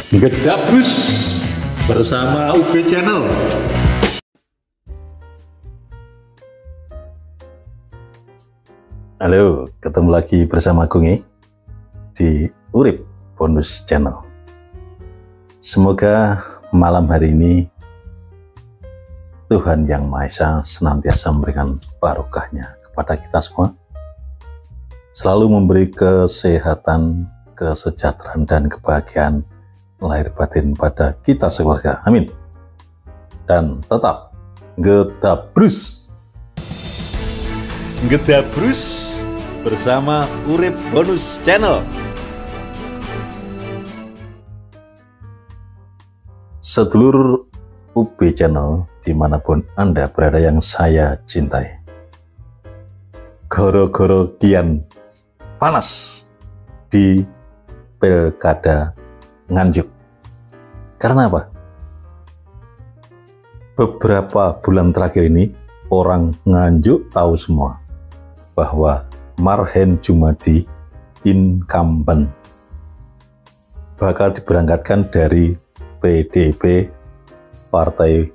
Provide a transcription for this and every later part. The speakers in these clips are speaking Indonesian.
Gedabus bersama UB Channel. Halo, ketemu lagi bersama Gungi di Urip Bonus Channel. Semoga malam hari ini Tuhan Yang Maha Esa senantiasa memberikan barokahnya kepada kita semua, selalu memberi kesehatan, kesejahteraan, dan kebahagiaan lahir batin pada kita sekeluarga. Amin. Dan tetap Gedabrus. Gedabrus bersama Urip Bonus Channel. Sedulur UB Channel dimanapun Anda berada yang saya cintai, goro-goro kian panas di Pilkada Nganjuk. Karena apa? Beberapa bulan terakhir ini orang Nganjuk tahu semua bahwa Marhen Jumadi incumbent bakal diberangkatkan dari PDIP, partai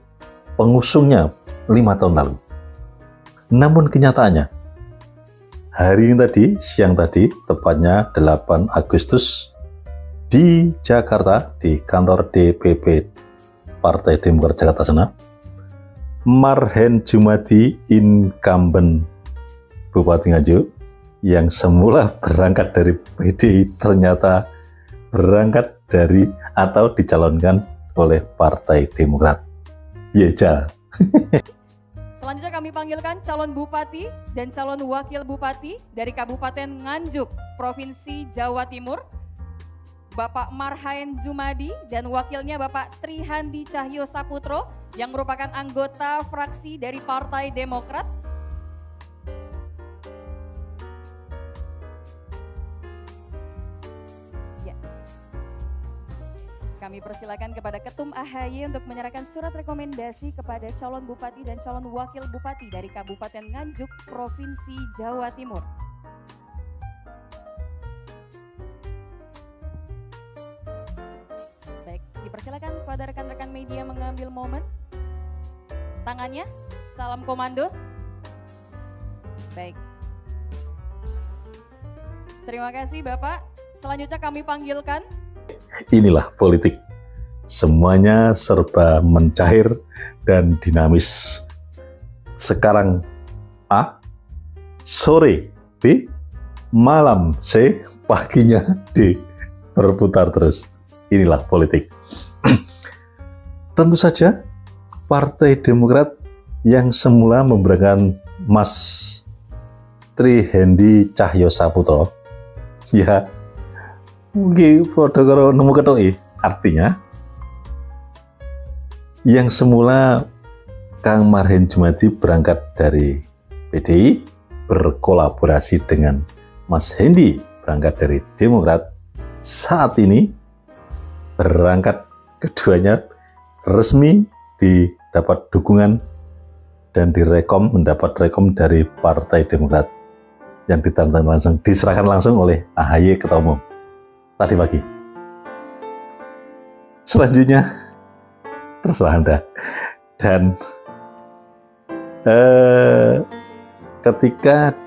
pengusungnya 5 tahun lalu. Namun kenyataannya hari ini tadi, siang tadi, tepatnya 8 Agustus di Jakarta, di kantor DPP Partai Demokrat Jakarta sana, Marhen Jumadi incumbent Bupati Nganjuk yang semula berangkat dari PDI ternyata berangkat dari atau dicalonkan oleh Partai Demokrat. Yeja. Selanjutnya kami panggilkan calon bupati dan calon wakil bupati dari Kabupaten Nganjuk, Provinsi Jawa Timur, Bapak Marhen Jumadi dan wakilnya Bapak Trihandi Cahyo Saputro yang merupakan anggota fraksi dari Partai Demokrat. Ya. Kami persilakan kepada Ketum AHY untuk menyerahkan surat rekomendasi kepada calon bupati dan calon wakil bupati dari Kabupaten Nganjuk, Provinsi Jawa Timur. Baik, dipersilakan kepada rekan-rekan media mengambil momen. Tangannya, salam komando. Baik. Terima kasih Bapak. Selanjutnya kami panggilkan. Inilah politik. Semuanya serba mencair dan dinamis. Sekarang A, sore B, malam C, paginya D. Berputar terus. Inilah politik. Tentu saja Partai Demokrat yang semula memberikan Mas Trihandi Cahyo Saputro, ya mungkin foto karo nemu ketoi. Artinya yang semula Kang Marhen Jumadi berangkat dari PDI berkolaborasi dengan Mas Hendi berangkat dari Demokrat, saat ini berangkat keduanya resmi didapat dukungan dan mendapat rekom dari Partai Demokrat yang diserahkan langsung oleh AHY Ketua Umum tadi pagi. Selanjutnya terserah Anda. Dan ketika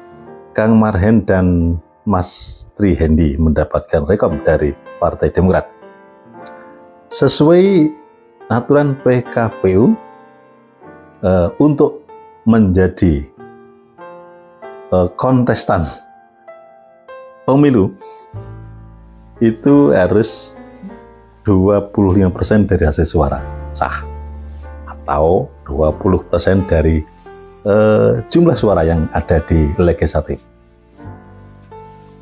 Kang Marhen dan Mas Trihandi mendapatkan rekom dari Partai Demokrat sesuai aturan PKPU, untuk menjadi kontestan pemilu itu harus 25% dari hasil suara sah atau 20% dari jumlah suara yang ada di legislatif.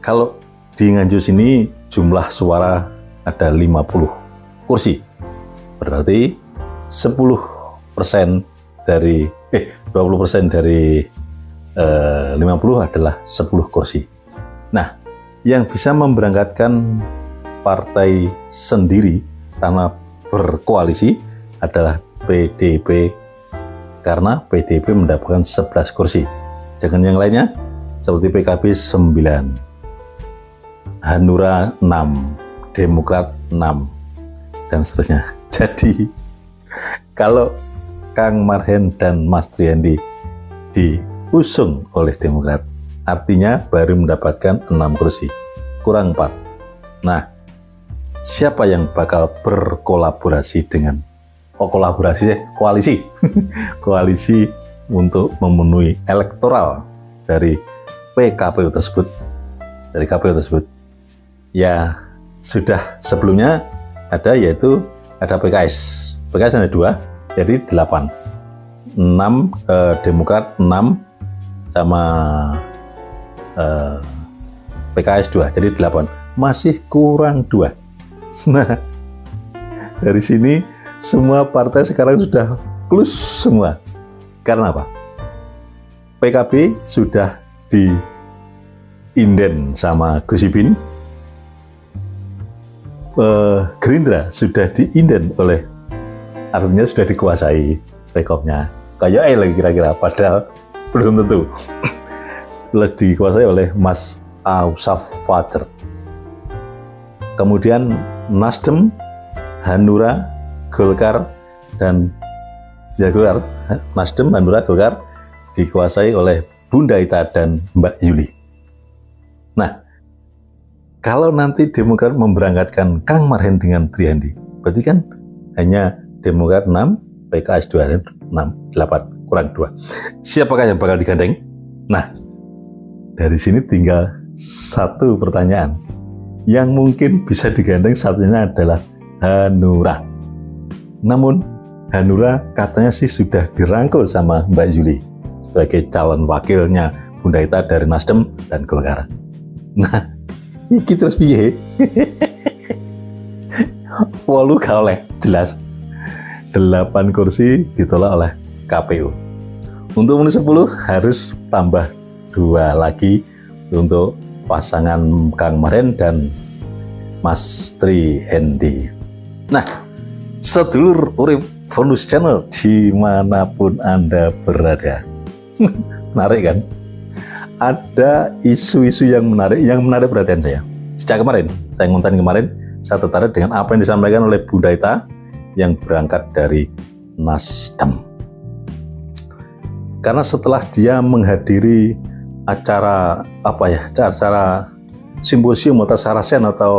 Kalau di Nganjuk sini jumlah suara ada 50 kursi, berarti 10% dari 20% dari 50 adalah 10 kursi. Nah, yang bisa memberangkatkan partai sendiri tanpa berkoalisi adalah PDIP, karena PDIP mendapatkan 11 kursi. Jangan yang lainnya seperti PKB 9, Hanura 6, Demokrat 6, dan seterusnya. Jadi kalau Kang Marhen dan Mas Triandi diusung oleh Demokrat, artinya baru mendapatkan 6 kursi, kurang 4. Nah, siapa yang bakal berkolaborasi dengan koalisi koalisi untuk memenuhi elektoral dari KPU tersebut, ya sudah sebelumnya ada, yaitu ada PKS ada 2, jadi 8, 6 Demokrat 6 sama PKS 2, jadi 8, masih kurang 2. Nah, dari sini semua partai sekarang sudah close semua. Karena apa? PKB sudah diinden sama Gus Ipin, Gerindra sudah diinden oleh, artinya sudah dikuasai rekomnya. Kayak lagi kira-kira, padahal belum tentu. Dikuasai oleh Mas Ausaf Fajar. Kemudian Nasdem, Hanura, Golkar, dan Golkar, Nasdem, Hanura, Golkar dikuasai oleh Bunda Ita dan Mbak Yuli. Nah, kalau nanti Demokrat memberangkatkan Kang Marhen dengan Triandi, berarti kan hanya Demokrat 6, PKS 2, 6, 8, kurang 2. Siapakah yang bakal digandeng? Nah, dari sini tinggal satu pertanyaan. Yang mungkin bisa digandeng satunya adalah Hanura. Namun Hanura katanya sih sudah dirangkul sama Mbak Yuli sebagai calon wakilnya Bunda Ita dari Nasdem dan Golkar. Nah, ini terus piye? Walu gak oleh, jelas 8 kursi ditolak oleh KPU. Untuk menuju 10 harus tambah 2 lagi untuk pasangan Kang Marhen dan Mas Triandi. Nah, sedulur urip Bonus Channel dimanapun Anda berada, menarik kan? Ada isu-isu yang menarik perhatian saya. Sejak kemarin, saya ngonten kemarin, saya tertarik dengan apa yang disampaikan oleh Bunda Ita yang berangkat dari Nasdem. Karena setelah dia menghadiri acara acara simposium atau sarasen atau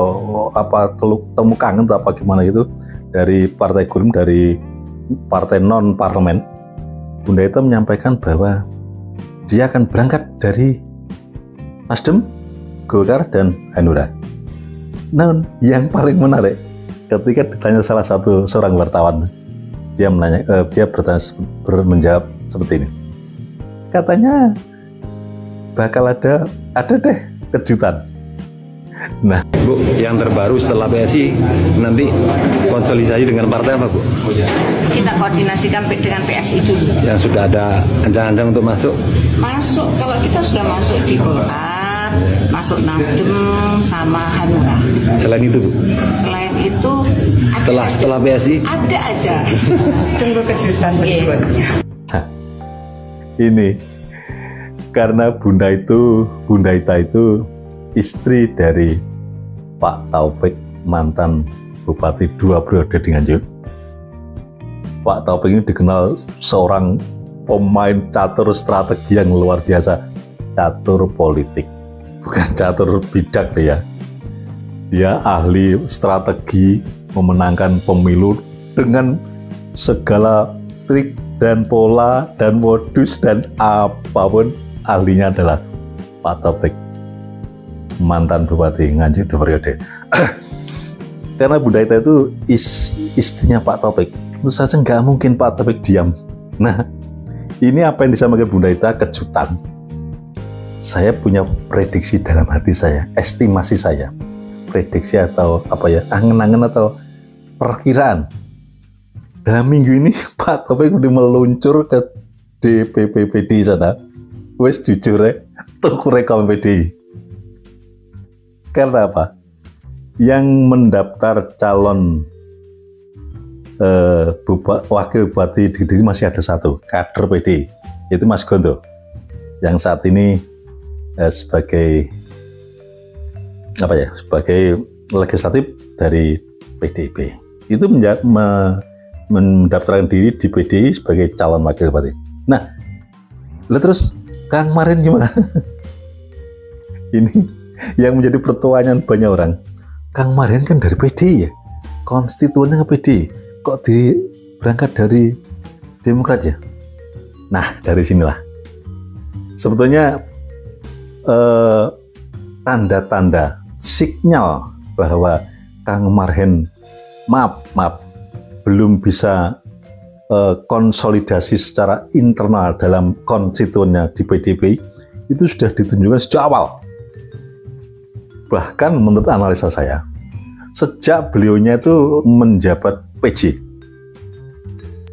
temu kangen atau apa gimana gitu dari Partai Gurum, dari partai non parlemen, Bunda Ita menyampaikan bahwa dia akan berangkat dari Nasdem, Golkar, dan Hanura. Namun yang paling menarik ketika ditanya salah satu seorang wartawan, dia menjawab seperti ini. Katanya bakal ada deh kejutan. Nah, Bu, yang terbaru setelah PSI nanti konsolidasi dengan partai apa, Bu? Kita koordinasikan dengan PSI dulu. Yang sudah ada ancang-ancang untuk masuk? Masuk, kalau kita sudah masuk di Golkar, masuk Nasdem sama Hanura. Selain itu, Bu? Selain itu, setelah PSI? Ada aja. Tunggu kejutan berikutnya. Nah, ini karena Bunda Ita itu istri dari Pak Taufik, mantan Bupati 2 periode di Nganjuk. Pak Taufik ini dikenal seorang pemain catur strategi yang luar biasa, catur politik, bukan catur bidak ya. Dia ahli strategi memenangkan pemilu dengan segala trik dan pola dan modus dan apapun, ahlinya adalah Pak Taufik, mantan Bupati Nganjuk 2 periode. Karena Bunda Ita itu istrinya Pak Taufik, tentu saja nggak mungkin Pak Taufik diam. Nah, ini apa yang disampaikan Bunda Ita kejutan. Saya punya prediksi dalam hati saya, estimasi saya, prediksi atau angen-angen atau perkiraan. Dalam minggu ini Pak Taufik udah meluncur ke DPP PDI sana. Wes jujur ya, tuku rekam PDI. Karena apa? Yang mendaftar calon wakil bupati di Kediri masih ada satu kader PDI, yaitu Mas Gondo, yang saat ini sebagai sebagai legislatif dari PDIP. itu mendaftarkan diri di PDI sebagai calon wakil bupati. Nah, terus Kang Marin gimana? Ini yang menjadi pertanyaan banyak orang. Kang Marin kan dari PDI ya, konstituennya ke PDI, kok berangkat dari Demokrat ya? Nah, dari sinilah sebetulnya tanda-tanda sinyal bahwa Kang Marin maaf belum bisa konsolidasi secara internal dalam konstituennya di PDIP itu sudah ditunjukkan sejak awal. Bahkan menurut analisa saya, sejak beliaunya itu menjabat PJ,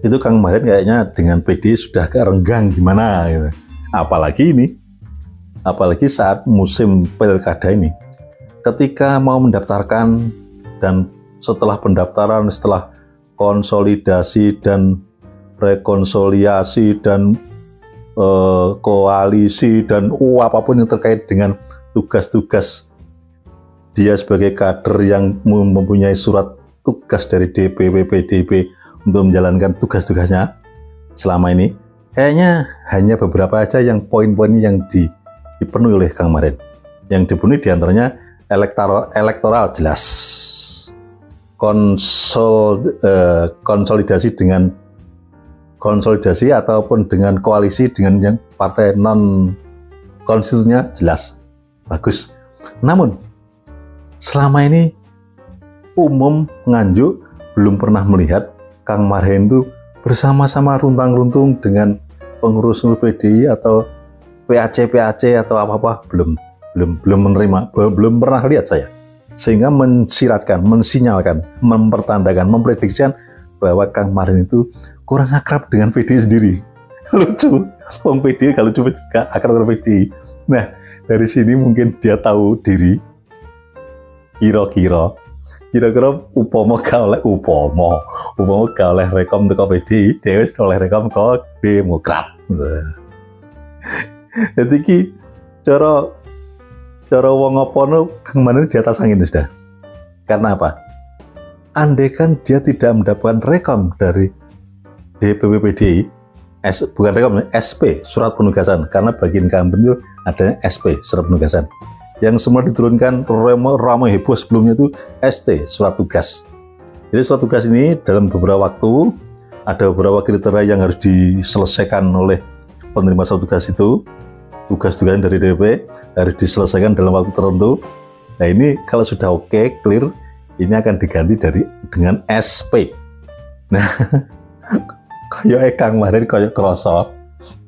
itu Kang Marin kayaknya dengan PDI sudah agak renggang gimana gitu. Apalagi saat musim pilkada ini, ketika mau mendaftarkan dan setelah pendaftaran, setelah konsolidasi dan rekonsiliasi dan koalisi dan apapun yang terkait dengan tugas-tugas dia sebagai kader yang mempunyai surat tugas dari DPW PDIP untuk menjalankan tugas-tugasnya selama ini, kayaknya hanya beberapa aja yang poin-poin yang dipenuhi oleh Kang Marin. Yang dipenuhi diantaranya elektoral jelas, konsolidasi ataupun dengan koalisi dengan yang partai non konstitusinya jelas, bagus. Namun selama ini umum Nganjuk belum pernah melihat Kang Marin itu bersama-sama runtang-runtung dengan pengurus PDI atau PAC atau apa-apa, belum menerima, belum pernah lihat saya. Sehingga mensinyalkan, mempertandakan, memprediksikan bahwa Kang Marin itu kurang akrab dengan PDI sendiri. Lucu, Wong PDI kalau cuma gak akrab dengan PDI. Nah, dari sini mungkin dia tahu diri. Kira-kira upama gak oleh rekom teko PDI, dia oleh rekom ke Demokrat. Jadi ki cara wong apa Kang Marin di atas angin sudah. Karena apa? Andai kan dia tidak mendapatkan rekom dari DPW PDI, bukan rekom, SP, surat penugasan, karena bagian incumbent itu ada SP, surat penugasan. Yang semua diturunkan ramai heboh sebelumnya itu ST, surat tugas. Jadi surat tugas ini dalam beberapa waktu ada beberapa kriteria yang harus diselesaikan oleh penerima surat tugas itu. Tugas-tugas dari DP harus diselesaikan dalam waktu tertentu. Nah ini kalau sudah oke, clear, ini akan diganti dengan SP. Nah, kayak Kang Marin kayak kroso,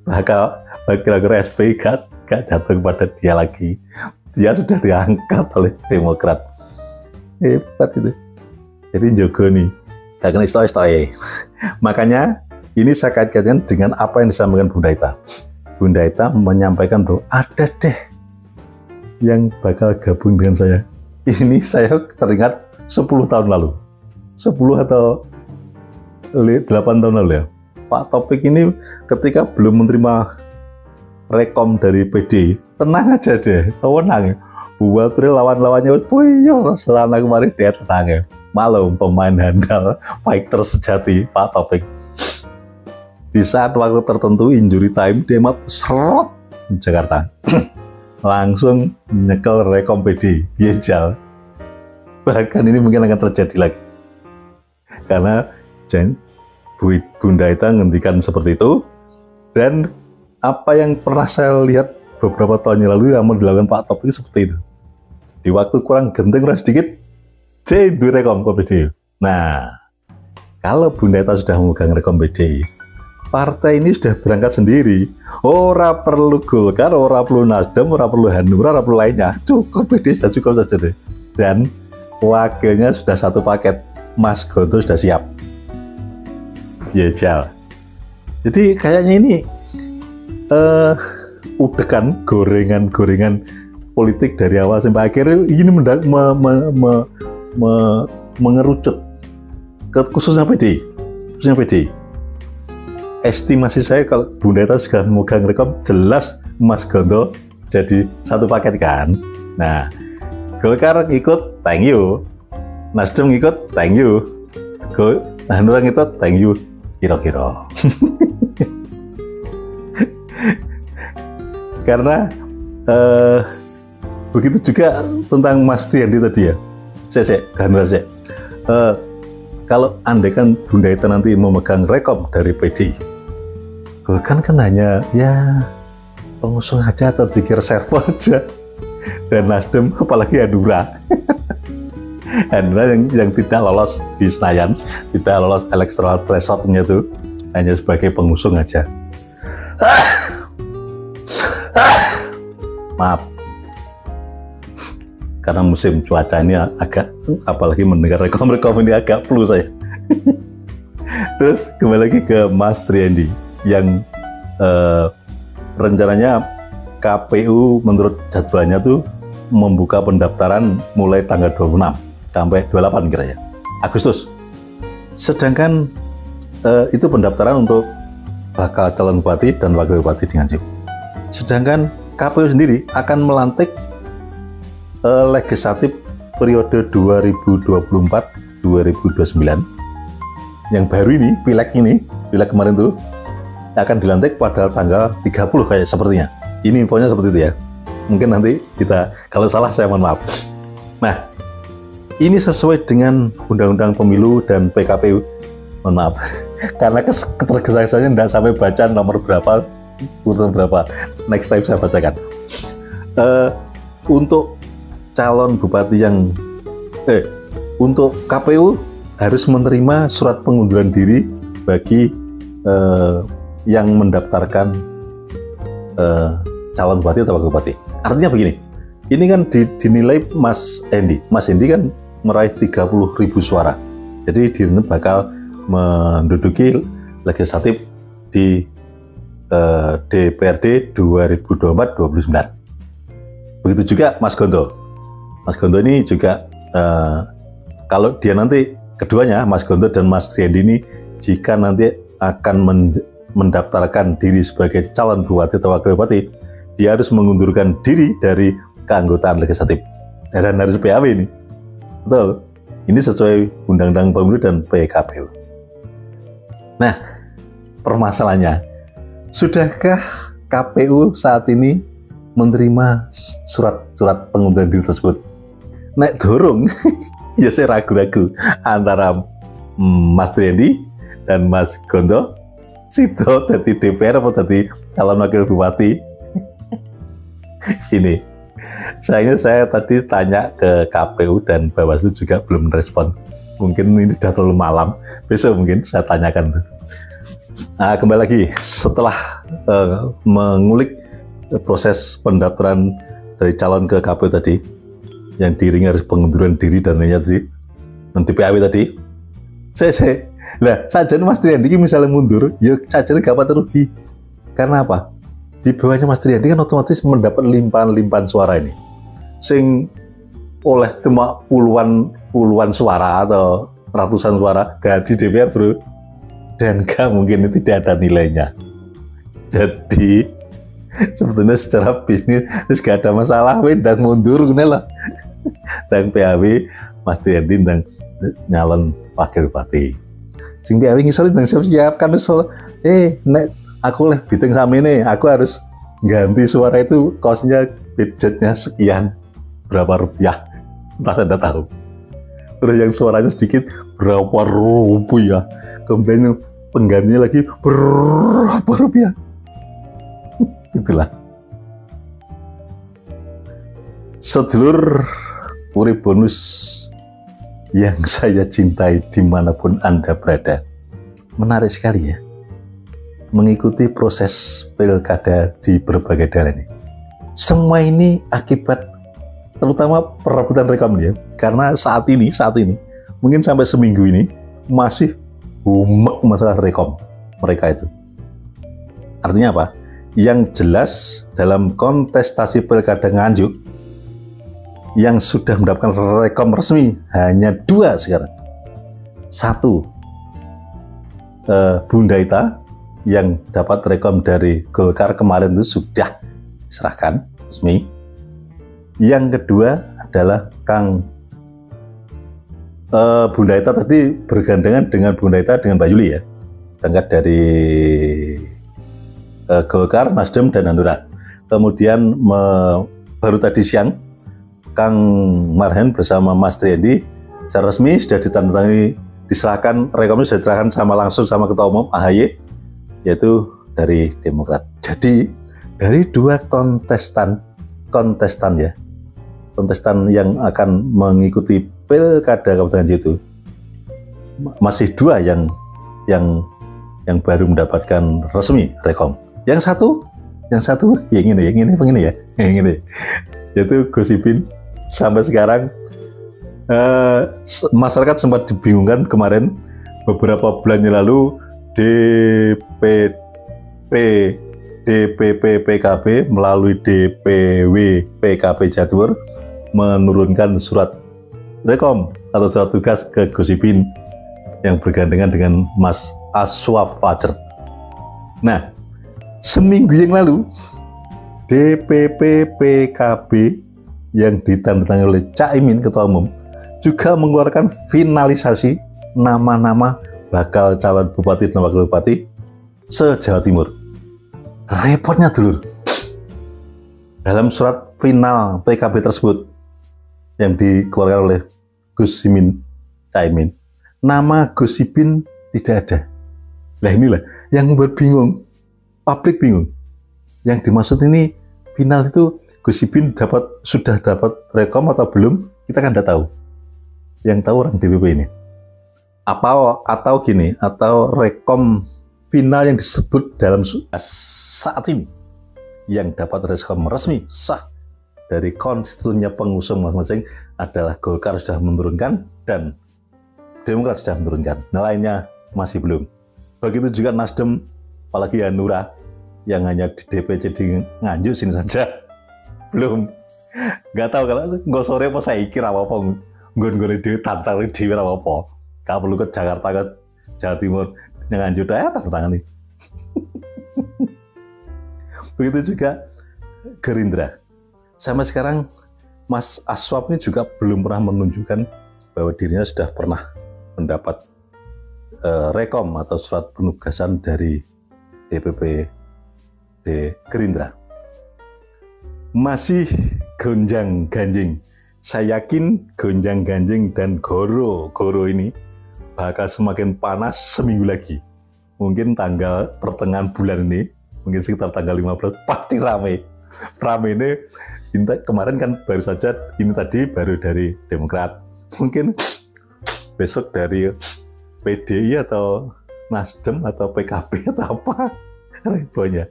bakal kira-kira SP gak jatuh kepada dia lagi. Dia sudah diangkat oleh Demokrat. Hebat itu. Jadi Jogo nih, gak kena isto-istoe. Makanya ini saya kaitkan dengan apa yang disampaikan Bunda Ita. Bunda Ita menyampaikan bahwa ada deh yang bakal gabung dengan saya. Ini saya teringat 10 tahun lalu. 10 atau 8 tahun lalu ya. Pak Taufik ini ketika belum menerima rekom dari PD, tenang aja deh, tenang. Buat lawan-lawannya, boyo, selama kemarin dia tenang ya. Malu pemain handal, fighter sejati Pak Taufik. Di saat waktu tertentu injury time, dia serot Jakarta. Langsung nyekel rekom PD, biejal. Bahkan ini mungkin akan terjadi lagi. Karena Bunda Ita ngendikan seperti itu, dan apa yang pernah saya lihat beberapa tahun yang lalu yang mau dilakukan Pak Taufik seperti itu. Di waktu kurang genteng sedikit, dua rekom ke PDI. Nah, kalau Bunda Ita sudah memegang rekom PDI, partai ini sudah berangkat sendiri. Ora perlu Golkar, ora perlu Nasdem, ora perlu Hanura, ora perlu lainnya. Cukup PDI sudah cukup saja deh. Dan wakilnya sudah satu paket. Mas Gonto sudah siap. Jal. Jadi kayaknya ini udah kan gorengan-gorengan politik dari awal sampai akhir ini mengerucut khususnya PD. Estimasi saya kalau Bunda Ita sudah memegang rekom, jelas Mas Gonto jadi satu paket kan. Nah, Golkar ikut, thank you. Nasdem ikut, thank you. orang itu thank you kira-kira. Karena begitu juga tentang Mas Triandi tadi ya. Saya kalau andai kan Bunda Ita nanti memegang rekom dari PDI, kan hanya ya pengusung aja atau dikir servo aja, dan Nasdem apalagi Hanura. Hanura yang tidak lolos di Senayan, tidak lolos electoral threshold-nya itu hanya sebagai pengusung aja. Maaf, karena musim cuaca ini agak, apalagi mendengar rekom ini agak flu saya. Terus kembali lagi ke Mas Triandi yang rencananya KPU menurut jadwalnya tuh membuka pendaftaran mulai tanggal 26 sampai 28 kira-kira Agustus. Sedangkan itu pendaftaran untuk bakal calon bupati dan wakil bupati di Nganjuk. Sedangkan KPU sendiri akan melantik legislatif periode 2024-2029 yang baru ini, pileg kemarin tuh akan dilantik pada tanggal 30 kayak sepertinya. Ini infonya seperti itu ya. Mungkin nanti kita, kalau salah saya mohon maaf. Nah, ini sesuai dengan Undang-Undang Pemilu dan PKPU. Mohon maaf, karena ketergesa-gesanya tidak sampai baca nomor berapa, urutan berapa. Next time saya bacakan. Untuk calon bupati yang untuk KPU harus menerima surat pengunduran diri bagi yang mendaftarkan calon bupati atau wakil bupati. Artinya begini, ini kan dinilai Mas Endi kan meraih 30.000 suara. Jadi dirinya bakal menduduki legislatif di DPRD 2024-2029. Begitu juga Mas Gondo. Mas Gondo ini juga kalau dia nanti keduanya, Mas Gondo dan Mas Triandi ini, jika nanti akan mendaftarkan diri sebagai calon bupati atau wakil bupati, dia harus mengundurkan diri dari keanggotaan legislatif dan harus PAW ini. Betul. Ini sesuai Undang-Undang Pemilu dan PKPU. Nah, permasalahannya, sudahkah KPU saat ini menerima surat pengunduran diri tersebut? Nek dorong, ya saya ragu-ragu antara Mas Triandi dan Mas Gondo, sido dari DPR atau dari calon wakil bupati. Ini, sayangnya saya tadi tanya ke KPU dan Bawaslu juga belum respon. Mungkin ini sudah terlalu malam, besok mungkin saya tanyakan. Nah, kembali lagi, setelah mengulik proses pendaftaran dari calon ke KPU tadi, yang diiringi harus pengunduran diri dan lainnya tadi, nanti PAW tadi, saja Mas Triandi misalnya mundur, ya saja gak apa rugi. Karena apa? Di bawahnya Mas Triandi kan otomatis mendapat limpahan suara ini. Sing oleh cuma puluhan suara atau ratusan suara gak di DPR bro, dan gak mungkin tidak ada nilainya. Jadi sebetulnya secara bisnis terus gak ada masalah, dan mundur gini lah. Dan PAW Mas Triandi dan nyalon wakil bupati. Sing PAW ngisolin dan siap-siap kan soal nek aku leh biting sama ini, aku harus ganti suara itu kosnya budgetnya sekian berapa rupiah, entah saya tahu. Terus yang suaranya sedikit berapa rupiah, kemudian penggantinya lagi berapa rupiah. Itulah. Sedulur urip bonus yang saya cintai dimanapun Anda berada, menarik sekali ya mengikuti proses pilkada di berbagai daerah ini. Semua ini akibat terutama perebutan rekam ya, karena saat ini mungkin sampai seminggu ini masih umek masalah rekom mereka itu. Artinya apa? Yang jelas dalam kontestasi pilkada Nganjuk yang sudah mendapatkan rekom resmi hanya 2 sekarang. 1, Bunda Ita yang dapat rekom dari Golkar kemarin itu sudah diserahkan resmi. Yang kedua adalah Kang Bunda Ita tadi bergandengan dengan Bunda Ita dengan Mbak Yuli ya, berangkat dari Golkar, Nasdem, dan Hanura. Kemudian baru tadi siang Kang Marhen bersama Mas Triandi secara resmi sudah ditandatangani, diserahkan, rekomnya sudah diserahkan langsung sama Ketua Umum AHY, yaitu dari Demokrat. Jadi dari dua kontestan yang akan mengikuti Pilkada Kabupaten Nganjuk itu, masih dua yang baru mendapatkan resmi rekom. Yang satu yang ini, yaitu Gus Ipin. Sampai sekarang masyarakat sempat dibingungkan kemarin beberapa bulan yang lalu. DPP PKB melalui DPW PKB Jawa Timur menurunkan surat rekom atau surat tugas ke Gus Ipin yang bergandengan dengan Mas Aswaf Fajar. Nah, seminggu yang lalu DPP PKB yang ditandatangani oleh Caimin Ketua Umum juga mengeluarkan finalisasi nama-nama bakal calon bupati dan wakil bupati se-Jawa Timur. Repotnya dulur, dalam surat final PKB tersebut yang dikeluarkan oleh Gus Caimin, nama Gus Ipin tidak ada. Lah inilah yang membuat bingung, publik bingung. Yang dimaksud ini final itu Gus Ipin sudah dapat rekom atau belum, kita kan tidak tahu. Yang tahu orang DPP ini. Atau gini, atau rekom final yang disebut dalam saat ini yang dapat rekom resmi sah dari konstitusinya pengusung masing-masing adalah Golkar sudah menurunkan dan Demokrat sudah menurunkan. Nah, lainnya masih belum. Begitu juga Nasdem, apalagi Hanura yang hanya di DPC di Nganjuk sini saja belum. Nggak tahu kalau nggak sore apa saya kira apa nggon-nggon di tantang di apa. Kalau perlu ke Jakarta, ke Jawa Timur, yang Nganjuk tanda tangan nih. Begitu juga Gerindra. Sampai sekarang Mas Aswaf ini juga belum pernah menunjukkan bahwa dirinya sudah pernah mendapat rekom atau surat penugasan dari DPP Gerindra. Masih gonjang-ganjing. Saya yakin gonjang-ganjing dan goro-goro ini bakal semakin panas seminggu lagi. Mungkin pertengahan bulan ini, mungkin sekitar tanggal 15, pasti rame. Rame ini kemarin kan baru saja, ini tadi baru dari Demokrat. Mungkin besok dari PDI atau Nasdem atau PKB atau apa. Rebonya.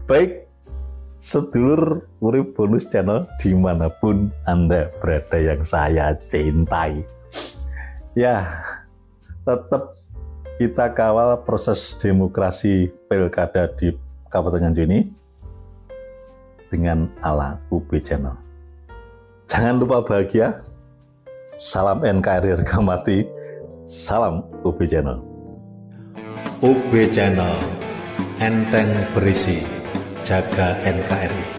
Baik, sedulur Urip Bonus Channel dimanapun Anda berada yang saya cintai. Ya, tetap kita kawal proses demokrasi Pilkada di Kabupaten Nganjuk ini dengan ala UB Channel. Jangan lupa bahagia. Salam NKRI harga mati. Salam UB Channel. UB Channel, enteng berisi, jaga NKRI.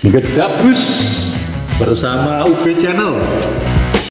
Gedabus bersama UB Channel.